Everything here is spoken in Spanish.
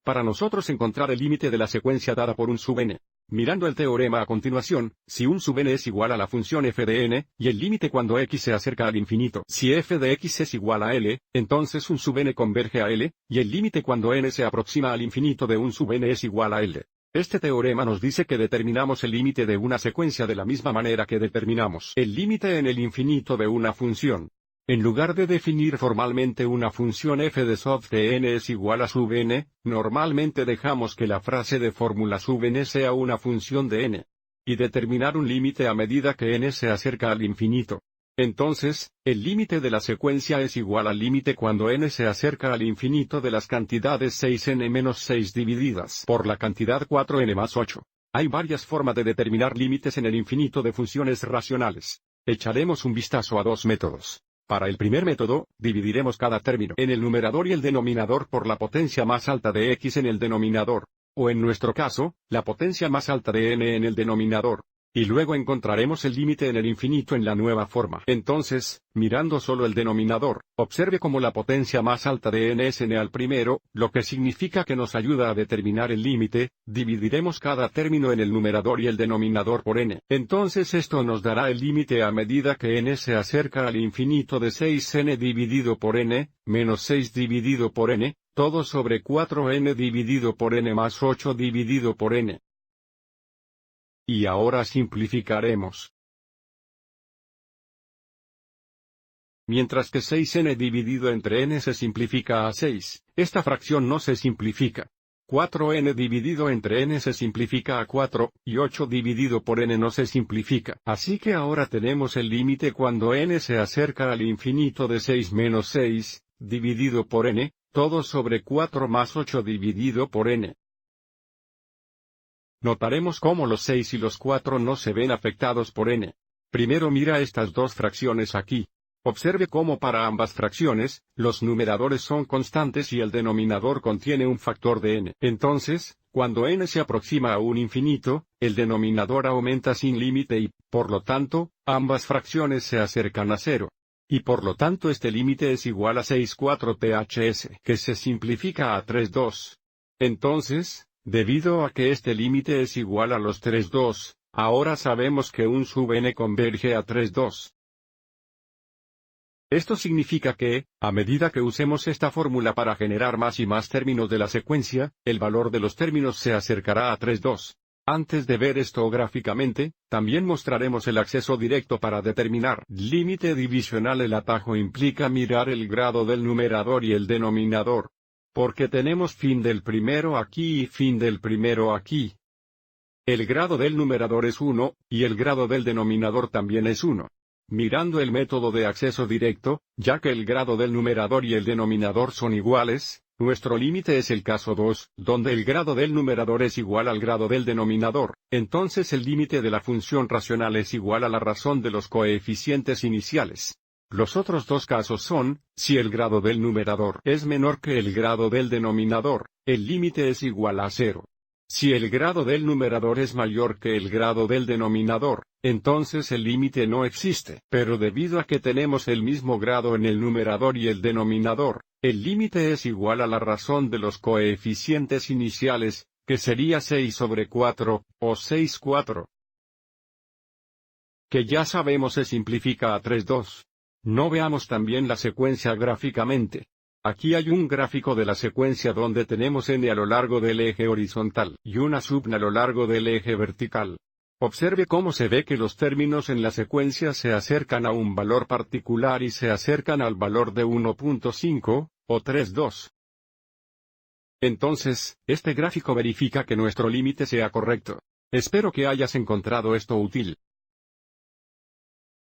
para nosotros encontrar el límite de la secuencia dada por un sub n. Mirando el teorema a continuación, si un sub n es igual a la función f de n, y el límite cuando x se acerca al infinito. Si f de x es igual a L, entonces un sub n converge a L, y el límite cuando n se aproxima al infinito de un sub n es igual a L. Este teorema nos dice que determinamos el límite de una secuencia de la misma manera que determinamos el límite en el infinito de una función. En lugar de definir formalmente una función f de soft de n es igual a sub n, normalmente dejamos que la frase de fórmula sub n sea una función de n. Y determinar un límite a medida que n se acerca al infinito. Entonces, el límite de la secuencia es igual al límite cuando n se acerca al infinito de las cantidades 6n menos 6 divididas por la cantidad 4n más 8. Hay varias formas de determinar límites en el infinito de funciones racionales. Echaremos un vistazo a dos métodos. Para el primer método, dividiremos cada término en el numerador y el denominador por la potencia más alta de x en el denominador, o en nuestro caso, la potencia más alta de n en el denominador. Y luego encontraremos el límite en el infinito en la nueva forma. Entonces, mirando solo el denominador, observe cómo la potencia más alta de n es n al primero, lo que significa que nos ayuda a determinar el límite. Dividiremos cada término en el numerador y el denominador por n. Entonces esto nos dará el límite a medida que n se acerca al infinito de 6n dividido por n, menos 6 dividido por n, todo sobre 4n dividido por n más 8 dividido por n. Y ahora simplificaremos. Mientras que 6n dividido entre n se simplifica a 6, esta fracción no se simplifica. 4n dividido entre n se simplifica a 4, y 8 dividido por n no se simplifica. Así que ahora tenemos el límite cuando n se acerca al infinito de 6 menos 6, dividido por n, todo sobre 4 más 8 dividido por n. Notaremos cómo los 6 y los 4 no se ven afectados por n. Primero mira estas dos fracciones aquí. Observe cómo para ambas fracciones, los numeradores son constantes y el denominador contiene un factor de n. Entonces, cuando n se aproxima a un infinito, el denominador aumenta sin límite y, por lo tanto, ambas fracciones se acercan a 0. Y por lo tanto este límite es igual a 6,4 que se simplifica a 3,2. Entonces, debido a que este límite es igual a los 3,2, ahora sabemos que un sub n converge a 3,2. Esto significa que, a medida que usemos esta fórmula para generar más y más términos de la secuencia, el valor de los términos se acercará a 3,2. Antes de ver esto gráficamente, también mostraremos el acceso directo para determinar límite divisional. El atajo implica mirar el grado del numerador y el denominador. Porque tenemos fin del primero aquí y fin del primero aquí. El grado del numerador es 1, y el grado del denominador también es 1. Mirando el método de acceso directo, ya que el grado del numerador y el denominador son iguales, nuestro límite es el caso 2, donde el grado del numerador es igual al grado del denominador. Entonces el límite de la función racional es igual a la razón de los coeficientes iniciales. Los otros dos casos son, si el grado del numerador es menor que el grado del denominador, el límite es igual a 0. Si el grado del numerador es mayor que el grado del denominador, entonces el límite no existe. Pero debido a que tenemos el mismo grado en el numerador y el denominador, el límite es igual a la razón de los coeficientes iniciales, que sería 6 sobre 4, o 6,4. Que ya sabemos se simplifica a 3,2. No veamos también la secuencia gráficamente. Aquí hay un gráfico de la secuencia donde tenemos n a lo largo del eje horizontal y una sub n a lo largo del eje vertical. Observe cómo se ve que los términos en la secuencia se acercan a un valor particular y se acercan al valor de 1.5, o 3,2. Entonces, este gráfico verifica que nuestro límite sea correcto. Espero que hayas encontrado esto útil.